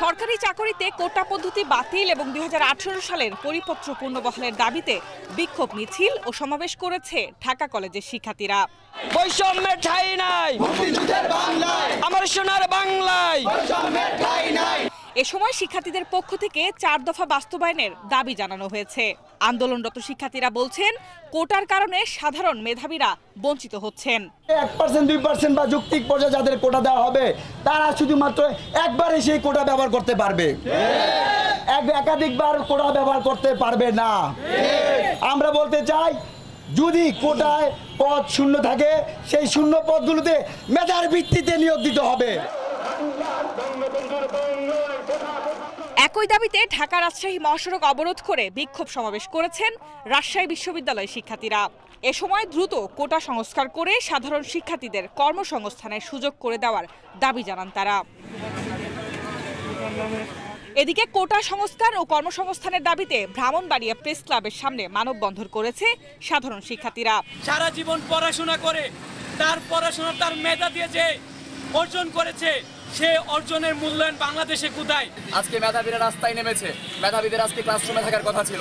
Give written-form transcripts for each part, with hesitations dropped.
সরকারি চাকরিতে কোটা পদ্ধতি বাতিল এবং ২০১৮ সালের পরিপত্র পুনর্বহালের দাবিতে বিক্ষোভ মিছিল ও সমাবেশ করেছে ঢাকা কলেজের শিক্ষার্থীরা। বৈষম্যের ঠাঁই নাই মুক্তিযুদ্ধের বাংলায়, আমার সোনার বাংলায় বৈষম্যের ঠাঁই নাই। এ সময় শিক্ষার্থীদের পক্ষ থেকে ৪ দফা বাস্তবায়নের দাবি জানানো হয়েছে। আন্দোলনরত শিক্ষার্থীরা বলছেন, কোটার কারণে সাধারণ মেধাবীরা বঞ্চিত হচ্ছেন। 1% 2% বা যৌক্তিক পর্যায়ে যাদের কোটা দেওয়া হবে তারা শুধুমাত্র একবারে সেই কোটা ব্যবহার করতে পারবে, একাধিকবার কোটা ব্যবহার করতে পারবে না। আমরা বলতে চাই, যদি কোটায় পদ শূন্য থাকে সেই শূন্য পদগুলোতে মেধার ভিত্তিতে নিয়োগ দিতে হবে। একই দাবিতে ঢাকা রাজশাহী মহাসড়ক অবরোধ করে বিক্ষোভ সমাবেশ করেছেন রাজশাহী বিশ্ববিদ্যালয়ের শিক্ষার্থীরা। এ সময় দ্রুত কোটা সংস্কার করে সাধারণ শিক্ষার্থীদের কর্মসংস্থানের সুযোগ করে দেওয়ার দাবি জানান তারা। এদিকে কোটা সংস্কার ও কর্মসংস্থানের দাবিতে ব্রাহ্মণবাড়িয়া প্রেস ক্লাবের সামনে মানববন্ধন করেছে সাধারণ শিক্ষার্থীরা। সারা জীবন পড়াশোনা করে তার মেধা দিয়ে যে অর্জন করেছে, সে অর্জনের মূল্যায়ন বাংলাদেশে কোথায়? আজকে মেধাবীরা রাস্তায় নেমেছে, মেধাবীদের আজকে ক্লাসরুমে থাকার কথা ছিল।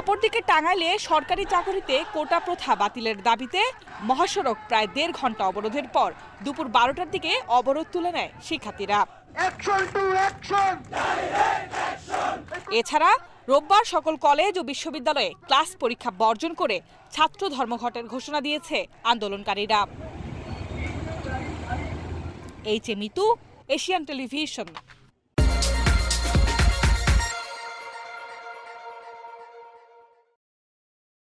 অপরদিকে টাঙ্গাইলে সরকারি চাকরিতে কোটা প্রথা বাতিলের দাবিতে মহাসড়ক প্রায় ১.৫ ঘন্টা অবরোধের পর দুপুর ১২টার দিকে অবরোধ তুলে নেয় শিক্ষার্থীরা। এছাড়া রোববার সকল কলেজ ও বিশ্ববিদ্যালয়ে ক্লাস পরীক্ষা বর্জন করে ছাত্র ধর্মঘটের ঘোষণা দিয়েছে আন্দোলনকারীরা। H A Mitu, Asian television.